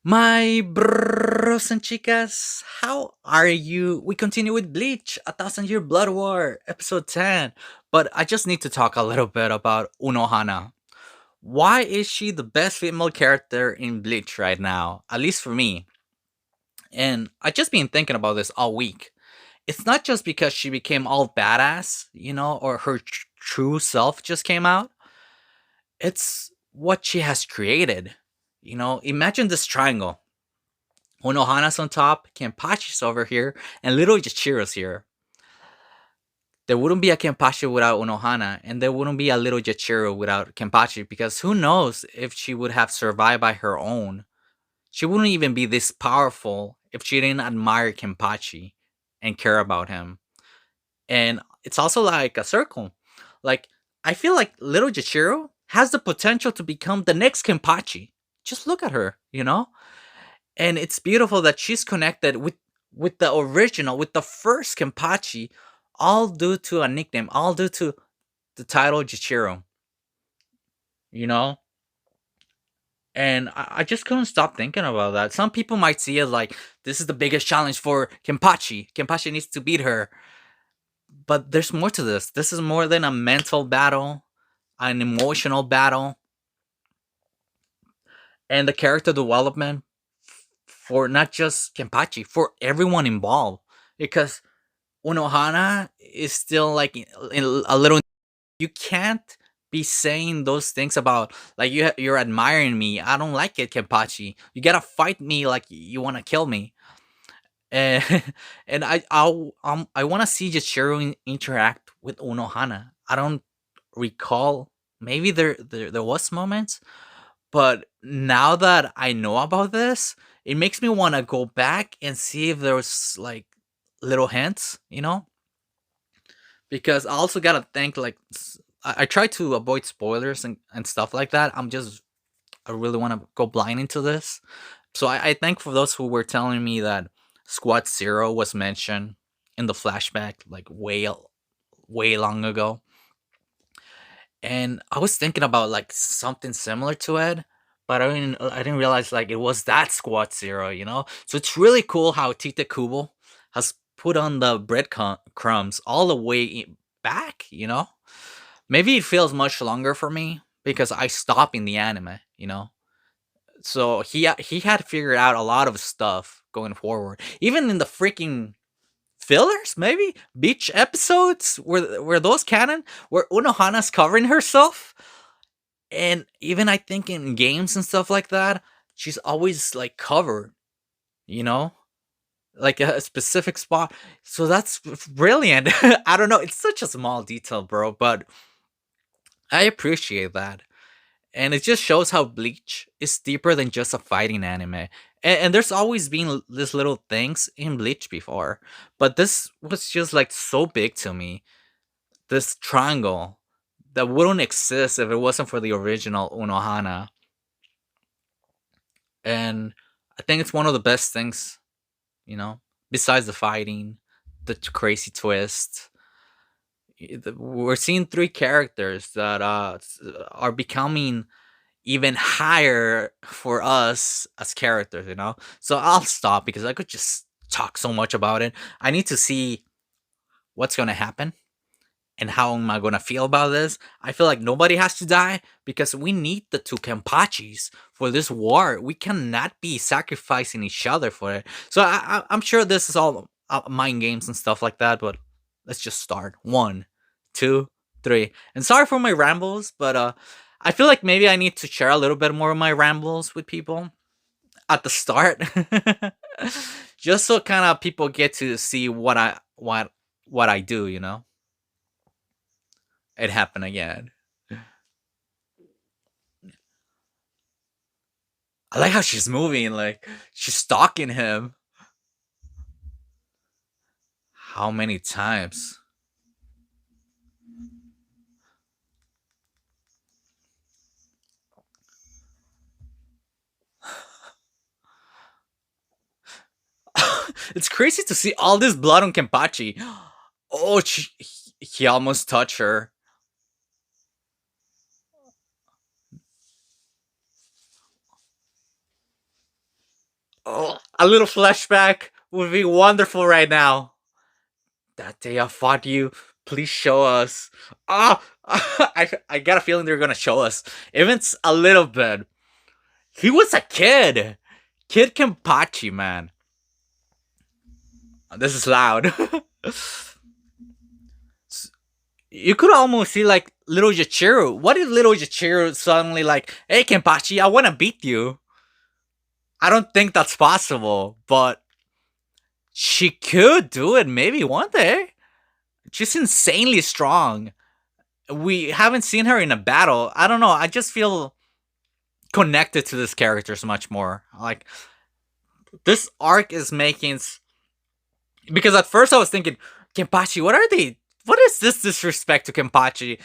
My bros and chicas, how are you? We continue with Bleach, A Thousand Year Blood War, episode 10. But I just need to talk a little bit about Unohana. Why is she the best female character in Bleach right now? At least for me. And I just been thinking about this all week. It's not just because she became all badass, or her true self just came out. It's what she has created. Imagine this triangle. Unohana's on top, Kenpachi's over here, and little Yachiro's here. There wouldn't be a Kenpachi without Unohana, and there wouldn't be a little Yachiro without Kenpachi, because who knows if she would have survived by her own. She wouldn't even be this powerful if she didn't admire Kenpachi and care about him. And it's also like a circle. Like, I feel like little Yachiro has the potential to become the next Kenpachi. Just look at her. And it's beautiful that she's connected with the original, with the first Kenpachi, all due to a nickname, all due to the title Jichiro, you know? And I just couldn't stop thinking about that. Some people might see it like this is the biggest challenge for Kenpachi. Kenpachi needs to beat her. But there's more to this. This is more than a mental battle, an emotional battle, and the character development for not just Kenpachi, for everyone involved. Because Unohana is still like a little. You can't be saying those things about like you're admiring me. I don't like it, Kenpachi. You gotta fight me like you want to kill me. And and I want to see Jichiro interact with Unohana. I don't recall. Maybe there was moments, but now that I know about this, it makes me want to go back and see if there was like little hints. Because I also gotta think like I try to avoid spoilers and stuff like that. I really want to go blind into this. So I thank for those who were telling me that Squad Zero was mentioned in the flashback like way long ago. And I was thinking about like something similar to it, but I didn't realize like it was that Squad Zero. So it's really cool how Tita Kubo has put on the crumbs all the way back. Maybe it feels much longer for me because I stop in the anime. So he had figured out a lot of stuff going forward. Even in the freaking fillers, maybe beach episodes were those canon where Unohana's covering herself, and even I think in games and stuff like that, she's always like covered. You know, like a specific spot. So that's brilliant. I don't know. It's such a small detail, bro, but I appreciate that. And it just shows how Bleach is deeper than just a fighting anime. And there's always been these little things in Bleach before, but this was just like so big to me. This triangle that wouldn't exist if it wasn't for the original Unohana. And I think it's one of the best things, you know, besides the fighting, the crazy twist. We're seeing three characters that are becoming even higher for us as characters. So I'll stop because I could just talk so much about it. I need to see what's going to happen and how am I going to feel about this. I feel like nobody has to die because we need the two Kenpachis for this war. We cannot be sacrificing each other for it. So I'm sure this is all mind games and stuff like that, but let's just start. One, two, three. And sorry for my rambles, but I feel like maybe I need to share a little bit more of my rambles with people at the start, just so kind of people get to see what I do. It happened again. I like how she's moving, like she's stalking him. How many times? It's crazy to see all this blood on Kenpachi. Oh, he almost touched her. Oh, a little flashback would be wonderful right now. That day I fought you. Please show us. Ah, I got a feeling they're gonna show us. Even a little bit. He was a kid. Kid Kenpachi, man. This is loud. You could almost see like little Yachiru. What if little Yachiru suddenly like, hey Kenpachi, I wanna beat you? I don't think that's possible, but she could do it maybe one day. She's insanely strong. We haven't seen her in a battle. I don't know. I just feel connected to this character so much more. Like this arc is making because at first I was thinking, Kenpachi, what are they? What is this disrespect to Kenpachi?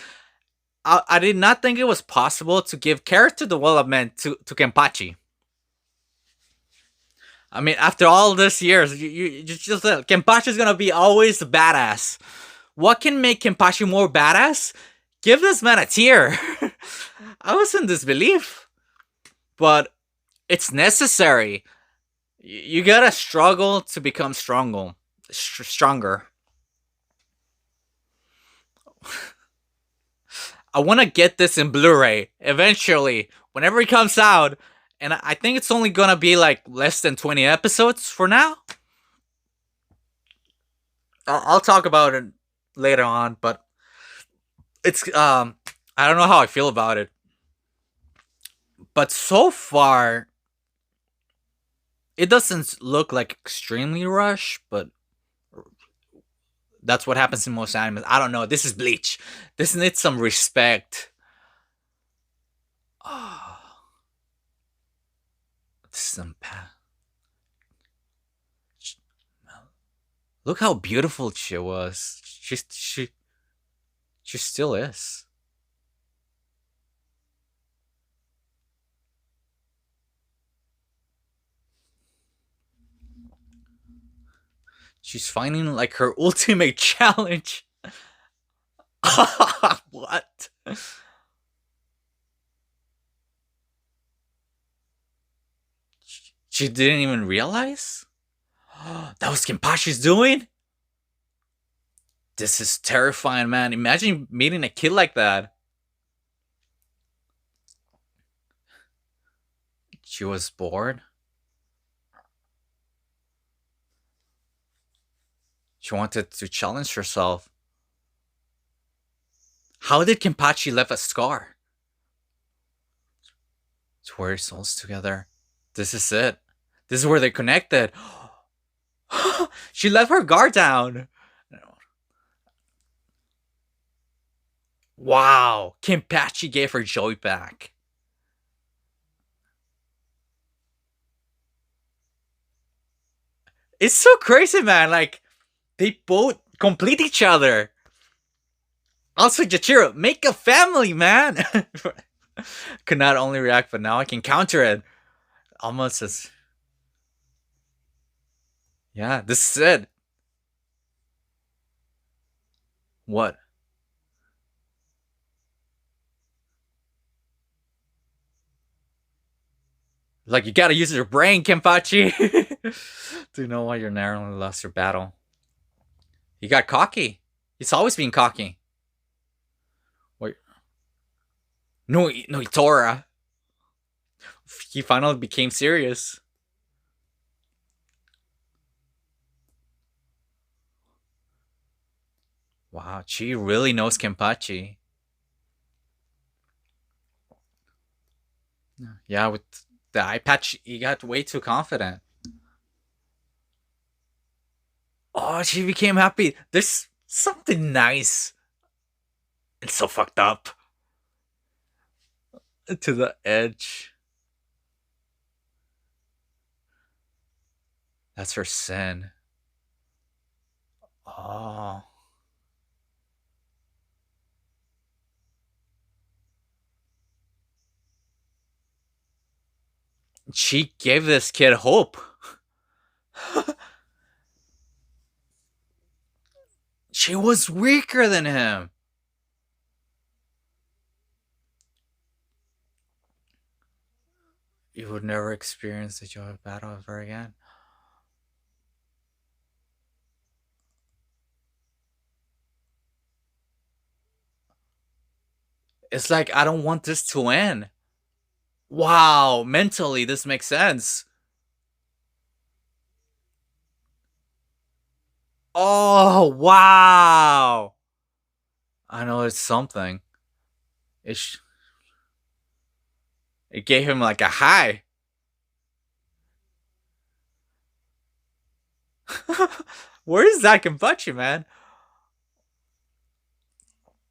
I did not think it was possible to give character development to Kenpachi. I mean, after all this years, you just Kenpachi is gonna be always the badass. What can make Kenpachi more badass? Give this man a tear. I was in disbelief, but it's necessary. You gotta struggle to become stronger. I want to get this in Blu-ray eventually, whenever it comes out, and I think it's only gonna be like less than 20 episodes for now. I'll talk about it later on, but it's I don't know how I feel about it, but so far it doesn't look like extremely rushed, but that's what happens in most animes. I don't know. This is Bleach. This needs some respect. Oh, some look how beautiful she was. She still is. She's finding like her ultimate challenge. What? She didn't even realize? That was Kenpachi's doing? This is terrifying, man. Imagine meeting a kid like that. She was bored. She wanted to challenge herself. How did Kenpachi leave a scar? To wear souls together. This is it. This is where they connected. She left her guard down. Wow. Kenpachi gave her joy back. It's so crazy, man. Like, they both complete each other. Also, Jachiro, make a family, man. Could not only react, but now I can counter it. Almost as. Yeah, this is it. What? Like, you gotta use your brain, Kenpachi. Do you know why you're narrowly lost your battle? He got cocky. He's always been cocky. Wait. No, no, Tora. He finally became serious. Wow, she really knows Kenpachi. Yeah, with the eye patch, he got way too confident. Oh, she became happy. There's something nice. It's so fucked up. To the edge. That's her sin. Oh. She gave this kid hope. She was weaker than him. You would never experience the joy of battle ever again. It's like I don't want this to end. Wow, mentally this makes sense. Oh, wow. I know it's something. It sh- it gave him like a high. Where is that Kenpachi, man?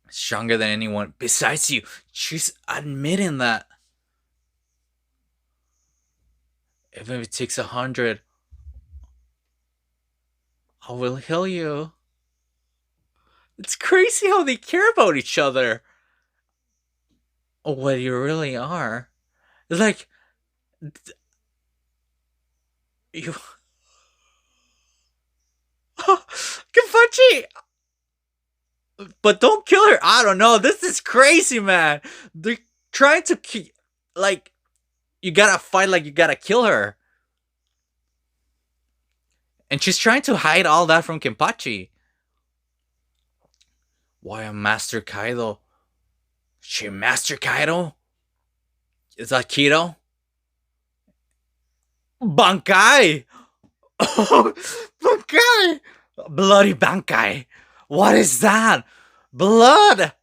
Stronger than anyone besides you. She's admitting that. Even if it takes 100, I will heal you. It's crazy how they care about each other. Oh, what you really are. It's like you Kenpachi! But don't kill her. I don't know. This is crazy, man. They're trying to keep like you gotta fight like you gotta kill her. And she's trying to hide all that from Kenpachi. Why a Master Kaido? She Master Kaido? Is that Kido? Bankai! Oh, Bankai! Bloody Bankai! What is that? Blood!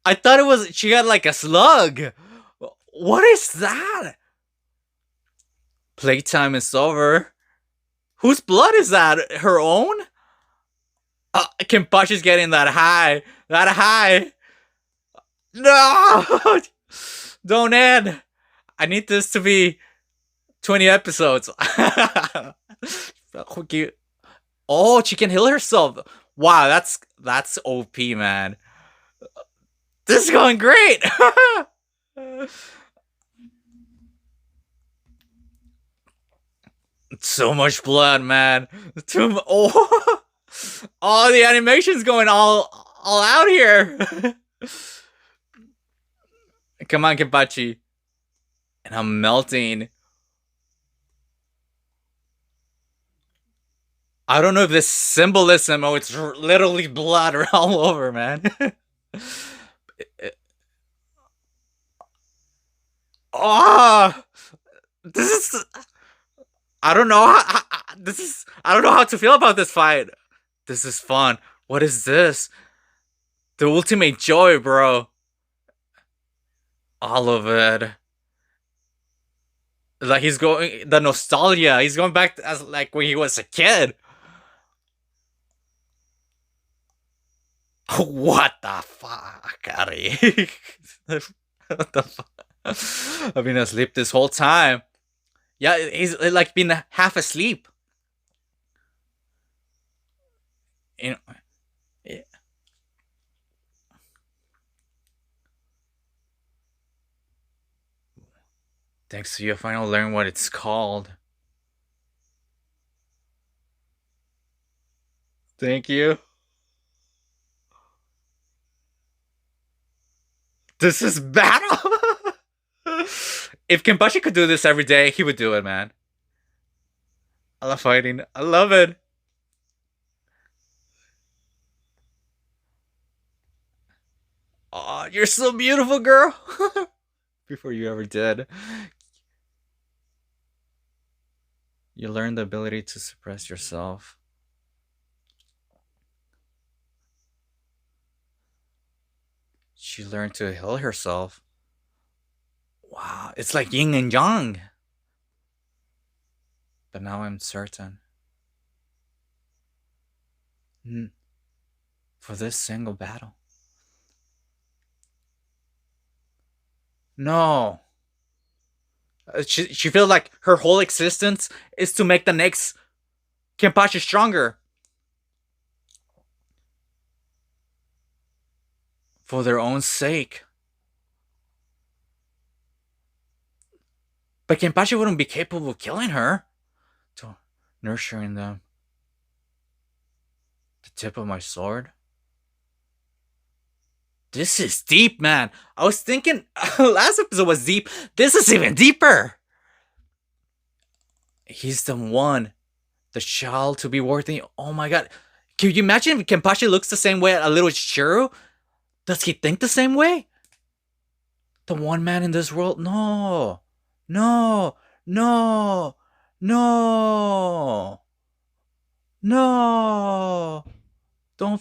I thought it was she had like a slug. What is that? Playtime is over. Whose blood is that? Her own? Kenpachi's getting that high. That high. No! Don't end. I need this to be 20 episodes. Oh, she can heal herself. Wow, that's OP, man. This is going great. So much blood, man. Oh, oh, the animation's going all out here. Come on, Kenpachi. And I'm melting. I don't know if this symbolism or it's literally blood all over, man. Oh, this is. I don't know. This is. I don't know how to feel about this fight. This is fun. What is this? The ultimate joy, bro. All of it. Like he's going the nostalgia. He's going back as like when he was a kid. What the fuck, Ari? What the fuck? I've been asleep this whole time. Yeah, he's like been half asleep. You know, yeah. Thanks to you, I finally learned what it's called. Thank you. This is battle. If Kenpachi could do this every day, he would do it, man. I love fighting. I love it. Oh, you're so beautiful, girl. Before you ever did. You learned the ability to suppress yourself. She learned to heal herself. Wow, it's like yin and yang. But now I'm certain. For this single battle. No. She feels like her whole existence is to make the next Kenpachi stronger. For their own sake. But Kenpachi wouldn't be capable of killing her. To nurturing them. The tip of my sword. This is deep, man. I was thinking last episode was deep. This is even deeper. He's the one, the child to be worthy. Oh my god. Can you imagine if Kenpachi looks the same way at a little Shiro? Does he think the same way? The one man in this world? No. No. No. No. No. Don't.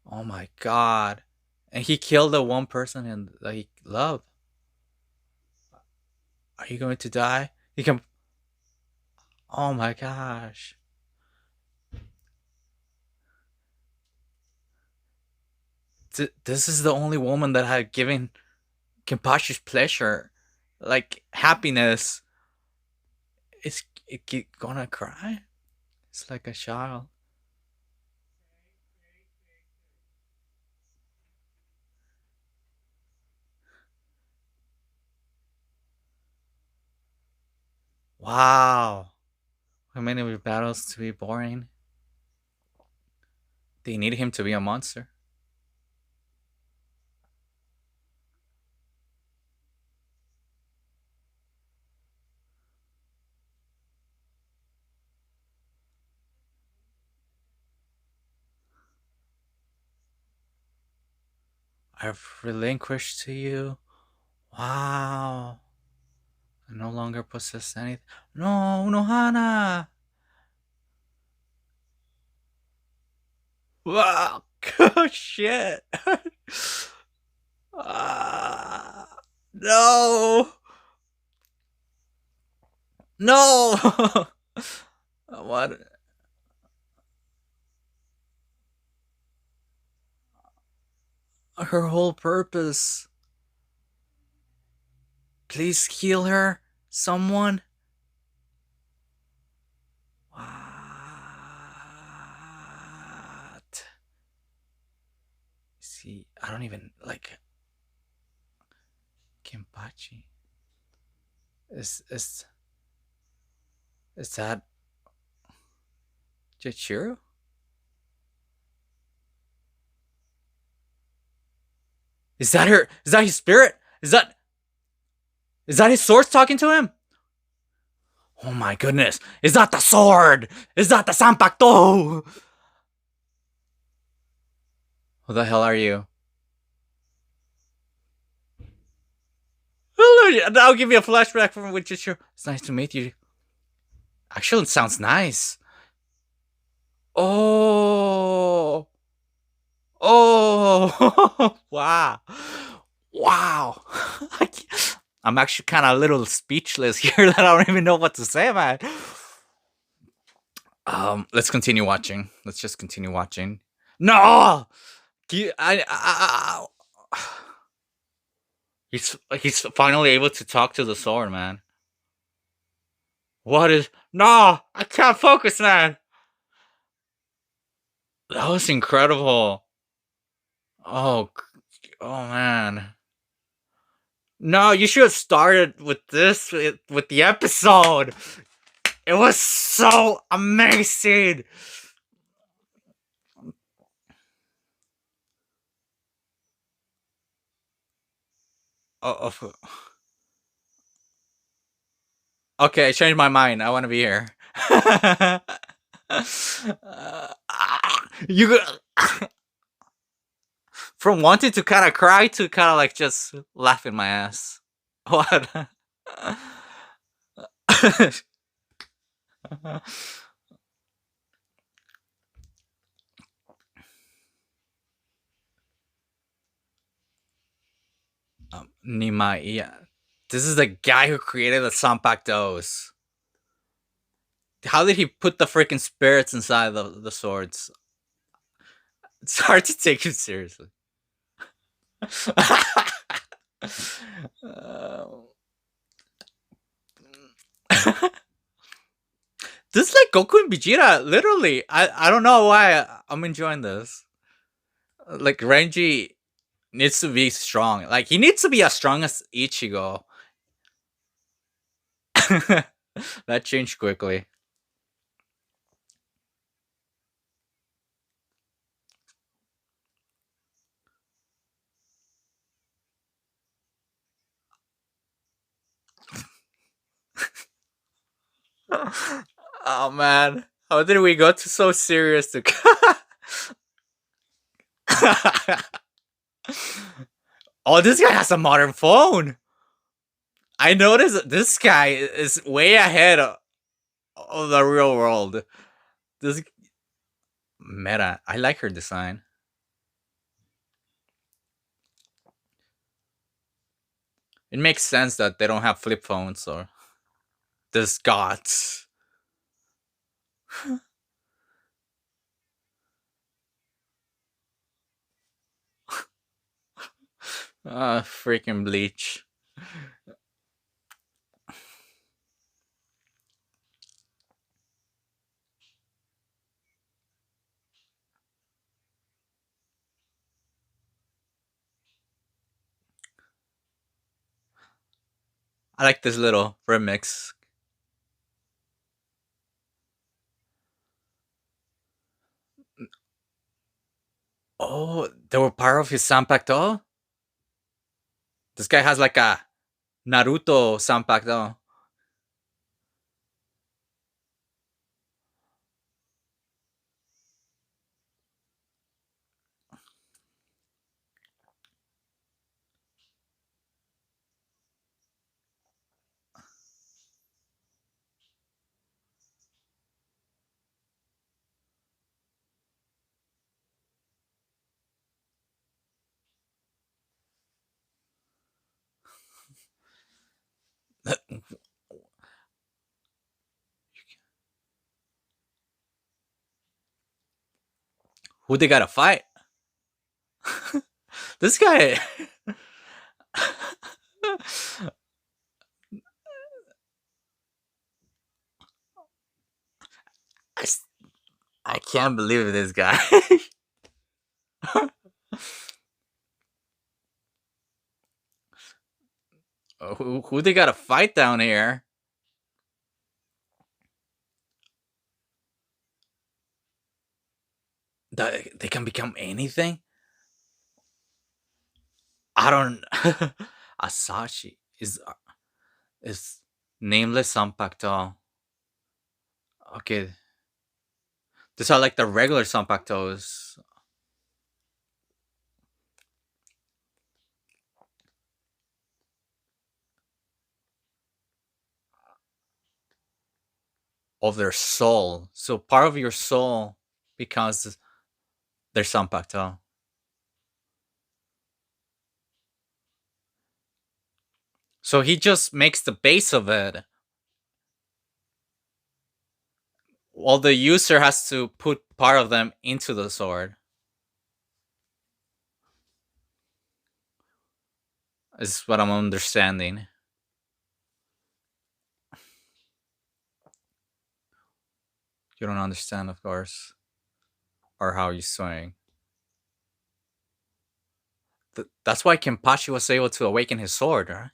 Oh my god. And he killed the one person and that he loved. Are you going to die? He can. Oh my gosh. This is the only woman that had given Kenpachi's pleasure, like happiness. Is it gonna cry? It's like a child. Wow. How many of your battles to be boring? They need him to be a monster. I've relinquished to you. Wow. I no longer possess anything. No, Unohana. Wow. Oh, shit. Ah, no. No. What? Her whole purpose. Please heal her. Someone. What? See, I don't even like Kenpachi. Is is that Jichiro? Is that her? Is that his spirit? Is that his sword talking to him? Oh my goodness! Is that the sword? Is that the zanpakuto? Who the hell are you? I'll give you a flashback from which is your. It's nice to meet you. Actually, it sounds nice. Oh, oh, wow, wow. I'm actually kind of a little speechless here that I don't even know what to say, man. Let's continue watching. Let's just continue watching. No, he's finally able to talk to the sword, man. What is? No, I can't focus, man. That was incredible. Oh, oh man. No, you should have started with this with the episode. It was so amazing. Oh, okay, I changed my mind. I want to be here. You from wanting to kind of cry to kind of like just laughing my ass. What? Nimaiya. This is the guy who created the zanpakutos. How did he put the freaking spirits inside the swords? It's hard to take him seriously. This is like Goku and Vegeta, literally. I don't know why I'm enjoying this. Like Renji needs to be strong. Like he needs to be as strong as Ichigo. That changed quickly. Oh man, how did we go to so serious to? Oh, this guy has a modern phone. I noticed this guy is way ahead of the real world. This Meta, I like her design. It makes sense that they don't have flip phones or this gods. Ah, freaking Bleach. I like this little remix. Oh, they were part of his Zanpakuto? This guy has like a Naruto Zanpakuto. Who they gotta fight? This guy. I, s- I can't believe this guy. Who they gotta fight down here? They can become anything? I don't. Asashi is nameless Zanpakuto. Okay, these are like the regular Zanpakutos of their soul. So part of your soul becomes their Zanpakuto. So he just makes the base of it. While the user has to put part of them into the sword. Is what I'm understanding. You don't understand, of course, or how you swing. That's why Kenpachi was able to awaken his sword, right?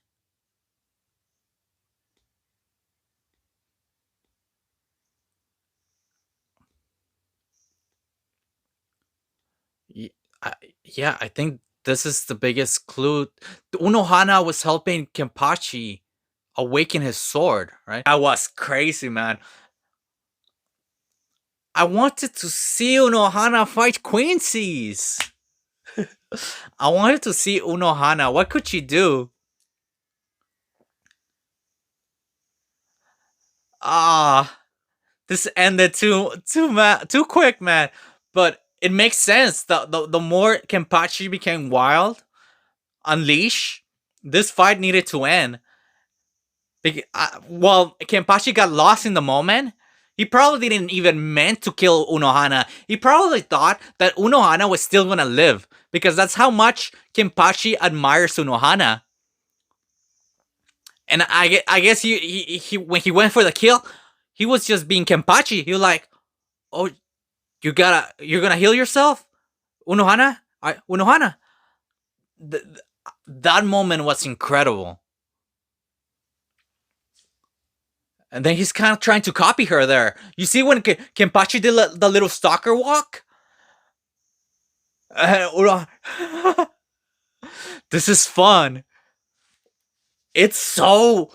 Ye- I, yeah, I think this is the biggest clue. The Unohana was helping Kenpachi awaken his sword, right? That was crazy, man. I wanted to see Unohana fight Quincy's. I wanted to see Unohana. What could she do? Ah, this ended too quick, man. But it makes sense. The more Kenpachi became wild, unleash, this fight needed to end. Well, Kenpachi got lost in the moment. He probably didn't even meant to kill Unohana. He probably thought that Unohana was still gonna live because that's how much Kenpachi admires Unohana. And I guess he when he went for the kill, he was just being Kenpachi. He was like, "Oh, you're gonna heal yourself, Unohana, Unohana." That moment was incredible. And then he's kind of trying to copy her there. You see when Kenpachi did the little stalker walk? This is fun. It's so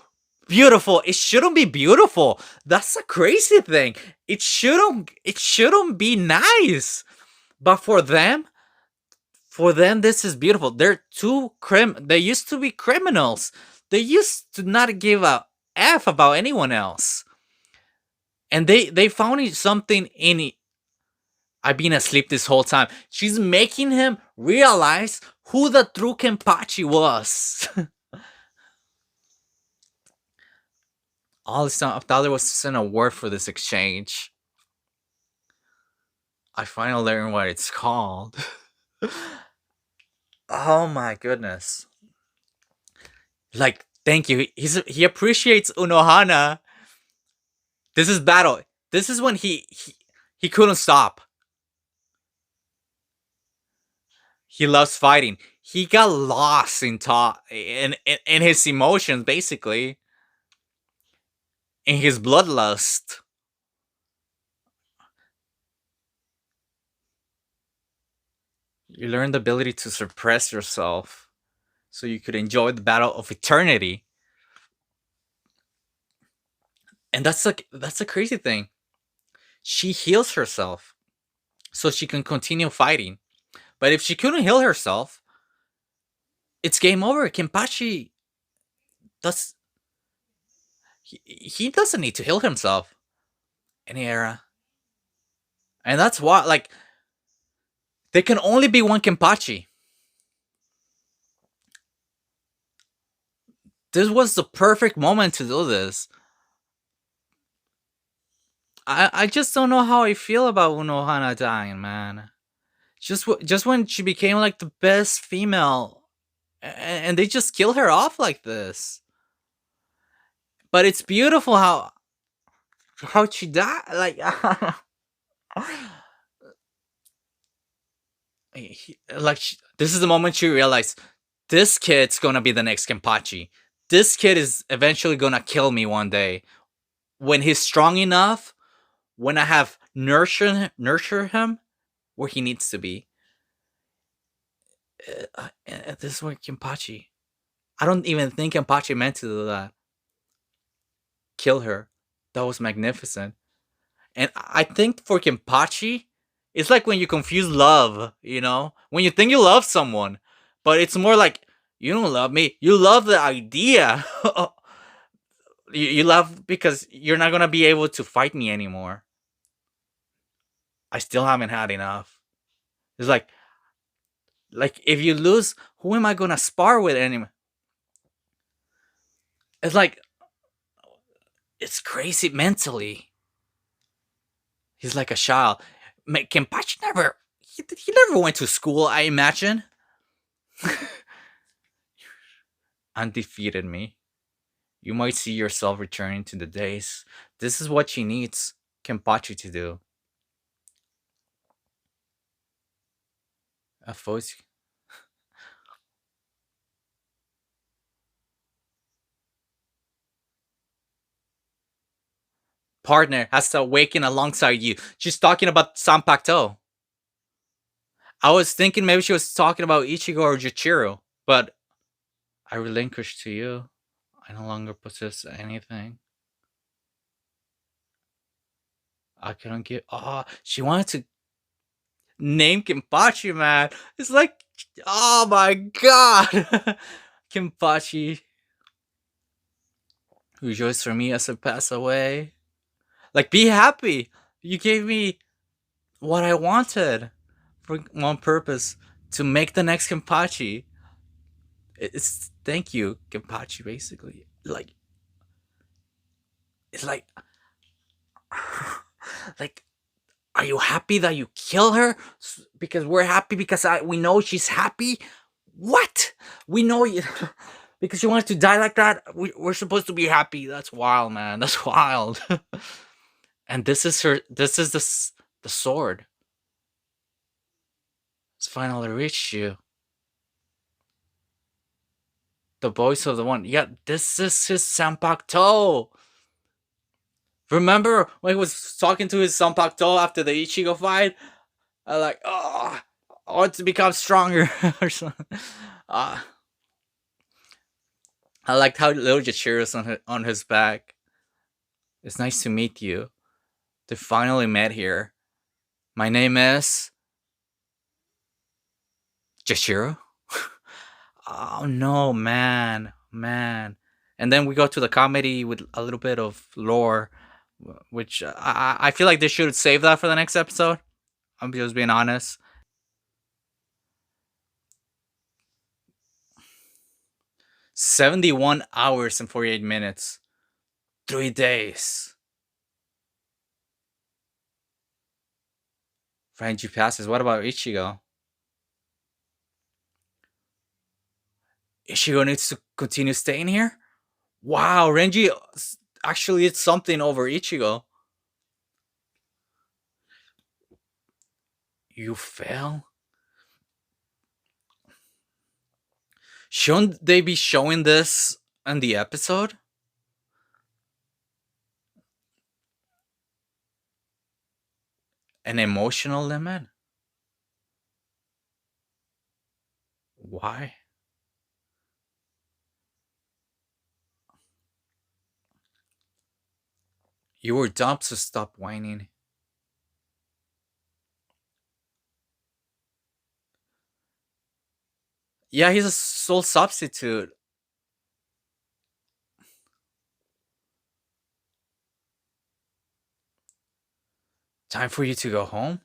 beautiful. It shouldn't be beautiful. That's a crazy thing. It shouldn't be nice. But for them this is beautiful. They're they used to be criminals. They used to not give a F about anyone else. And they found something in it. I've been asleep this whole time. She's making him realize who the true Kenpachi was. All this time, I thought there was an award for this exchange. I finally learned what it's called. Oh my goodness! Like, thank you. He appreciates Unohana. This is battle. This is when he couldn't stop. He loves fighting. He got lost in his emotions, basically, in his bloodlust. You learn the ability to suppress yourself so you could enjoy the battle of eternity. And that's a crazy thing. She heals herself so she can continue fighting. But if she couldn't heal herself, it's game over. Kenpachi does he doesn't need to heal himself. Any era. And that's why, like, there can only be one Kenpachi. This was the perfect moment to do this. I just don't know how I feel about Unohana dying, man. Just when she became like the best female, and they just kill her off like this. But it's beautiful how she died. Like, this is the moment she realized this kid's gonna be the next Kenpachi. This kid is eventually gonna kill me one day. When he's strong enough, when I have nurture him where he needs to be. This is where Kenpachi. I don't even think Kenpachi meant to do that. Kill her. That was magnificent. And I think for Kenpachi, it's like when you confuse love, when you think you love someone, but it's more like you don't love me. You love the idea. You love because you're not gonna be able to fight me anymore. I still haven't had enough. It's like if you lose, who am I gonna spar with anymore? It's like it's crazy mentally. He's like a child. Kenpachi he never went to school, I imagine. Undefeated me. You might see yourself returning to the days. This is what she needs Kenpachi to do. A voice. Partner has to awaken alongside you. She's talking about zanpakuto. I was thinking maybe she was talking about Ichigo or Juchiro, but I relinquished to you. I no longer possess anything. I couldn't get. Oh, she wanted to name Kenpachi, man. It's like, oh my god. Kenpachi. Rejoice for me as I pass away. Like, be happy. You gave me what I wanted for one purpose to make the next Kenpachi. It's thank you, Kenpachi, basically. Like, it's like, are you happy that you kill her? Because we're happy because we know she's happy? What? We know you. Because she wanted to die like that? We're supposed to be happy. That's wild, man. That's wild. And this is the sword. It's finally reached you. The voice of the one. Yeah, this is his zanpakuto. Remember when he was talking to his zanpakuto after the Ichigo fight? I like, oh, I want to become stronger or something. Uh, I liked how little Yachiro's on his back. It's nice to meet you. They finally met here. My name is Jashiro. Oh no, man. And then we go to the comedy with a little bit of lore, which I feel like they should save that for the next episode. I'm just being honest. 71 hours and 48 minutes. 3 days. Renji passes. What about Ichigo? Ichigo needs to continue staying here? Wow, Renji actually did something over Ichigo. You fail? Shouldn't they be showing this in the episode? An emotional limit? Why? You were dumb, so stop whining. Yeah, he's a soul substitute. Time for you to go home?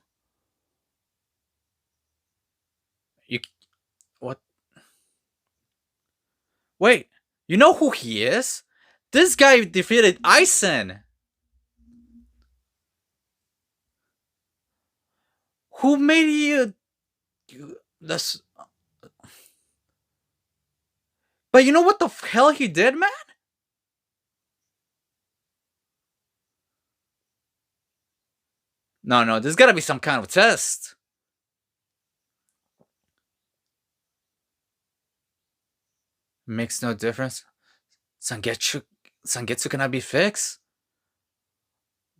You what? Wait, you know who he is? This guy defeated Aizen. Who made you this? But you know what the hell he did, man? No, there's gotta be some kind of test. Makes no difference. Sangetsu, Sangetsu cannot be fixed.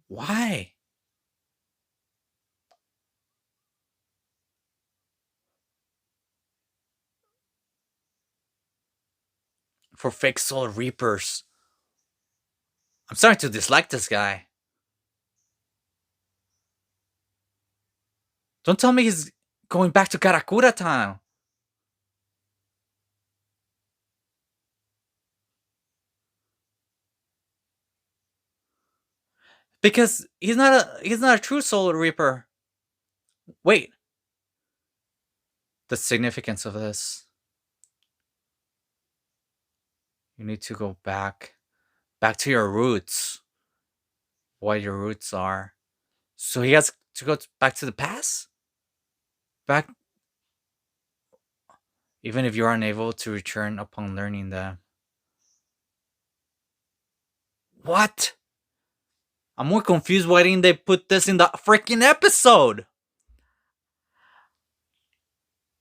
Why? For fake soul reapers. I'm starting to dislike this guy. Don't tell me he's going back to Karakura town. Because he's not a true soul reaper. Wait, the significance of this. You need to go back to your roots. What your roots are. So he has to go back to the past? Back even if you're unable to return upon learning them. What? I'm more confused why didn't they put this in the freaking episode?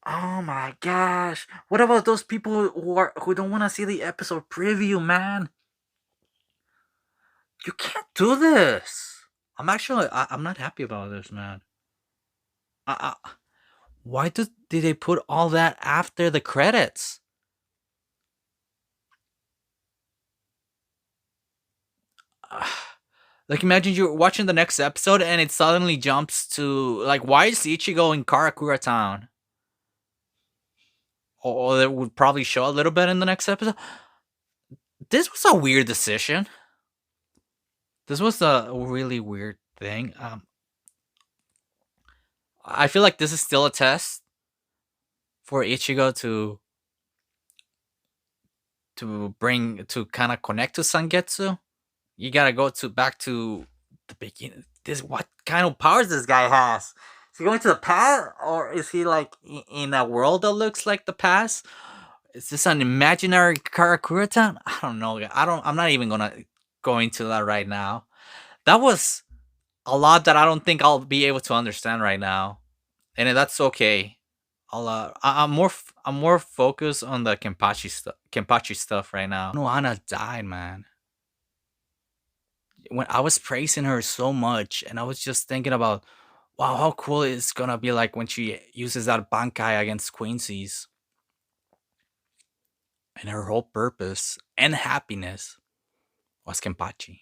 Oh my gosh. What about those people who don't want to see the episode preview, man? You can't do this. I'm not happy about this, man. I, I, why did they put all that after the credits? Like imagine you're watching the next episode and it suddenly jumps to like why is Ichigo in Karakura town? Or it would probably show a little bit in the next episode. This was a weird decision. This was a really weird thing. I feel like this is still a test for Ichigo to kind of connect to Sangetsu. You gotta go to back to the beginning. This what kind of powers this guy has? Is he going to the past, or is he like in a world that looks like the past? Is this an imaginary Karakura town? I don't know. I'm not even gonna go into that right now. That was a lot that I don't think I'll be able to understand right now, and that's okay. I'm more focused on the Kenpachi stuff right now. Unohana died, man. when I was praising her so much, and I was just thinking about, wow, how cool it's gonna be like when she uses that bankai against Quincy's, and her whole purpose and happiness was Kenpachi.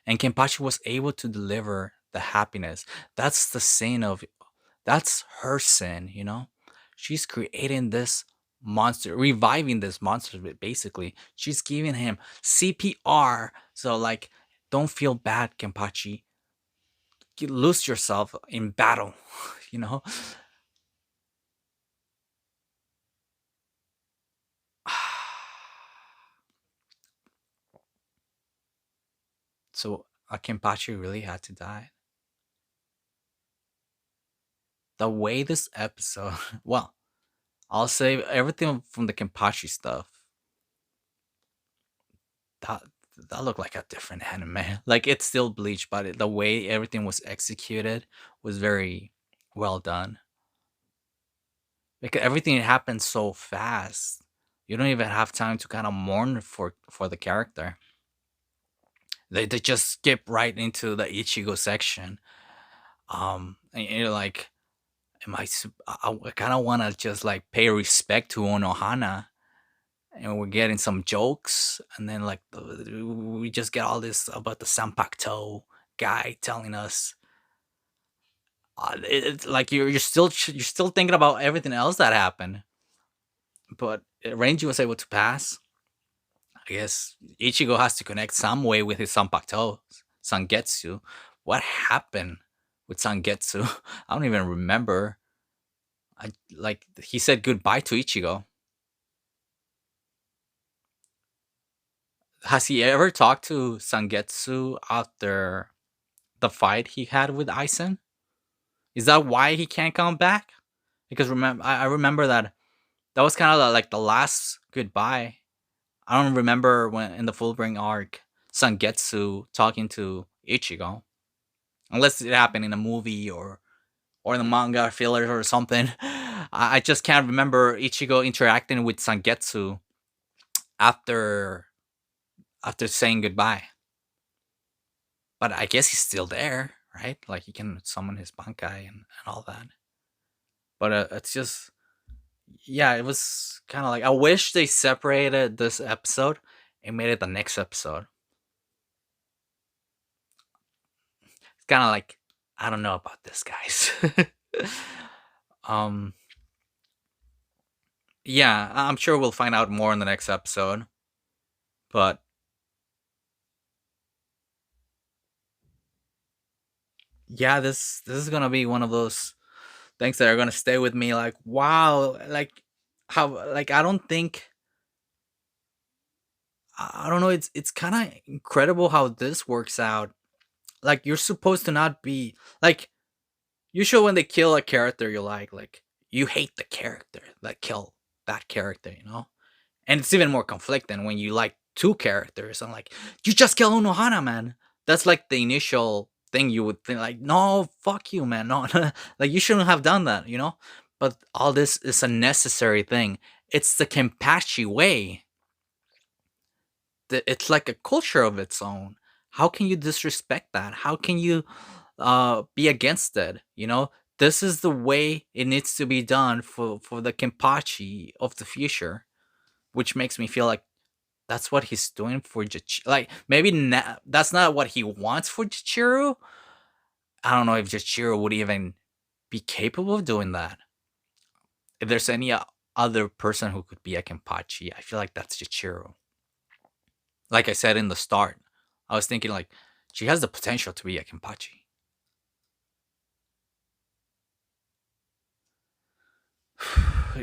And Kenpachi was able to deliver the happiness. That's the sin of that's her sin, you know? She's creating this monster, reviving this monster basically. She's giving him CPR. So like don't feel bad, Kenpachi. You lose yourself in battle, you know? So Kenpachi really had to die. The way this episode, well, I'll say everything from the Kenpachi stuff. That that looked like a different anime. Like it's still Bleach, but the way everything was executed was very well done. Like everything happened so fast. You don't even have time to kind of mourn for the character. They just skip right into the Ichigo section. And you're like, am I kind of want to just like pay respect to Unohana, and we're getting some jokes, and then like we just get all this about the zanpakuto guy telling us it's like you're still thinking about everything else that happened, but Rangy was able to pass. I guess Ichigo has to connect some way with his zanpakuto, Zangetsu. What happened with Zangetsu? I don't even remember. I like he said goodbye to Ichigo. Has he ever talked to Zangetsu after the fight he had with Aizen? Is that why he can't come back? Because I remember that that was kind of like the last goodbye. I don't remember when in the Fullbring arc, Sangetsu talking to Ichigo, unless it happened in a movie or in the manga filler or something. I just can't remember Ichigo interacting with Sangetsu after saying goodbye. But I guess he's still there, right? Like he can summon his bankai and all that. But it's just yeah, it was kind of like I wish they separated this episode and made it the next episode. It's kind of like I don't know about this, guys. um, yeah, I'm sure we'll find out more in the next episode. But yeah, this is gonna be one of those things that are gonna stay with me. Like wow, like how like I don't think I don't know. It's kind of incredible how this works out. Like you're supposed to not be like usually when they kill a character you like you hate the character that kill that character, you know? And it's even more conflicting when you like two characters and like you just kill Unohana, man. That's like the initial thing you would think like, no, fuck you, man. No, like you shouldn't have done that, you know? But all this is a necessary thing. It's the Kenpachi way. It's like a culture of its own. How can you disrespect that? How can you be against it? You know, this is the way it needs to be done for the Kenpachi of the future, which makes me feel like that's what he's doing for like maybe that's not what he wants for Jichiru. I don't know if Jichiru would even be capable of doing that. If there's any other person who could be a Kenpachi, I feel like that's Jichiru. Like I said in the start, I was thinking like she has the potential to be a Kenpachi.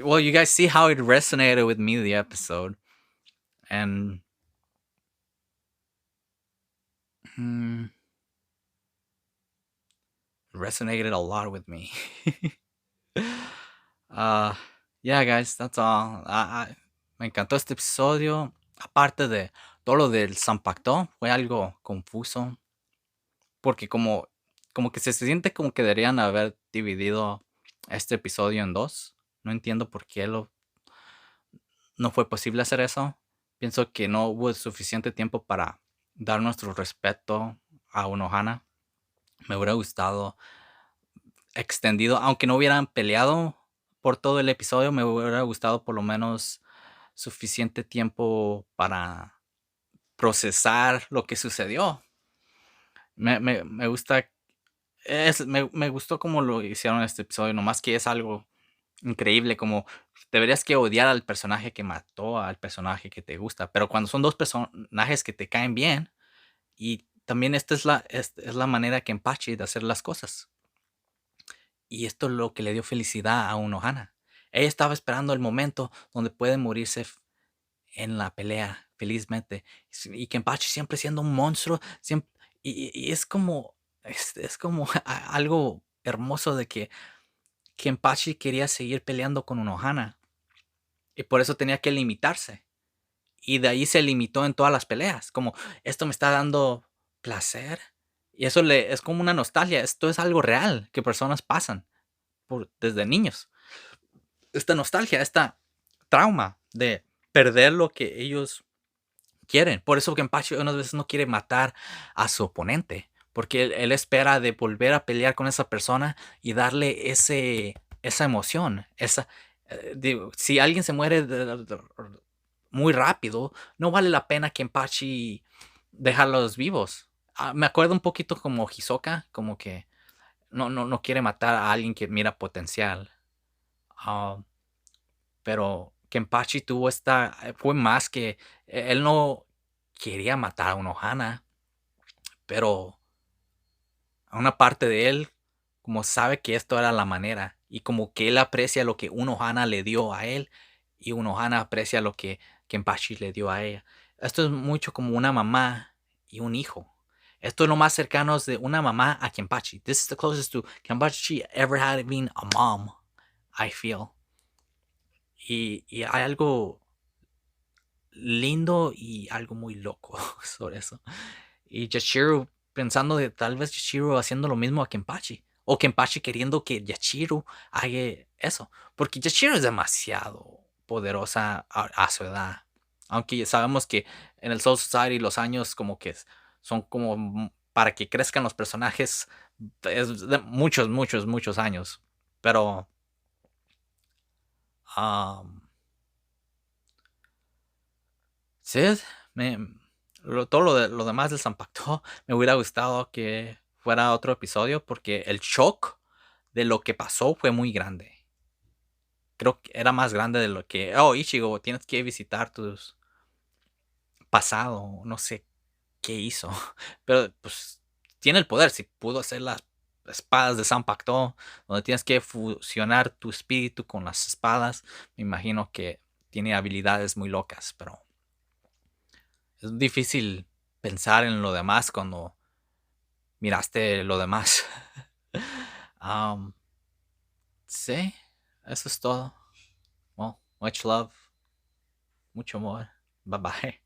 Well, you guys see how it resonated with me the episode, and hmm, it resonated a lot with me. uh, yeah, guys, that's all. Me encantó este episodio. Aparte de todo lo del Zanpakuto, fue algo confuso porque como que se siente como que deberían haber dividido este episodio en dos. No entiendo por qué no fue posible hacer eso. Pienso que no hubo suficiente tiempo para dar nuestro respeto a Unohana. Me hubiera gustado extendido, aunque no hubieran peleado por todo el episodio, me hubiera gustado por lo menos suficiente tiempo para procesar lo que sucedió. Me gusta, me gustó como lo hicieron en este episodio, nomás que es algo increíble, como deberías que odiar al personaje que mató al personaje que te gusta, pero cuando son dos personajes que te caen bien, y también esta es la manera que Kenpachi de hacer las cosas. Y esto es lo que le dio felicidad a Unohana. Ella estaba esperando el momento donde puede morirse en la pelea, felizmente. Y Kenpachi siempre siendo un monstruo, siempre, y es como, es como algo hermoso de que Kenpachi quería seguir peleando con Unohana. Y por eso tenía que limitarse. Y de ahí se limitó en todas las peleas. Como, esto me está dando placer. Y eso es como una nostalgia. Esto es algo real que personas pasan desde niños. Esta nostalgia, esta trauma de perder lo que ellos quieren. Por eso Kenpachi unas veces no quiere matar a su oponente. Porque él espera de volver a pelear con esa persona y darle esa emoción. Si alguien se muere muy rápido, no vale la pena Kenpachi dejarlos vivos. Me acuerdo un poquito como Hisoka, como que no quiere matar a alguien que mira potencial. Ah, pero Kenpachi tuvo fue más que, él no quería matar a Unohana, pero a una parte de él, como sabe que esto era la manera, y como que él aprecia lo que Unohana le dio a él, y Unohana aprecia lo que Kenpachi le dio a ella. Esto es mucho como una mamá y un hijo. Esto es lo más cercano de una mamá a Kenpachi. This is the closest to Kenpachi ever had been a mom, I feel. Y hay algo lindo y algo muy loco sobre eso. Y Yashiro pensando de tal vez Yashiro haciendo lo mismo a Kenpachi. O Kenpachi queriendo que Yashiro haga eso. Porque Yashiro es demasiado poderosa a su edad. Aunque sabemos que en el Soul Society los años como que son como para que crezcan los personajes. Es de muchos, muchos, muchos años. Pero um, sí, me, todo lo demás del Zanpakuto me hubiera gustado que fuera otro episodio porque el shock de lo que pasó fue muy grande. Creo que era más grande de lo que, oh, Ichigo, tienes que visitar tu pasado, no sé qué hizo, pero pues tiene el poder, si pudo hacer las espadas de Zanpakuto, donde tienes que fusionar tu espíritu con las espadas, me imagino que tiene habilidades muy locas, pero es difícil pensar en lo demás cuando miraste lo demás. um, sí, eso es todo. Well, much love, mucho amor. Bye bye.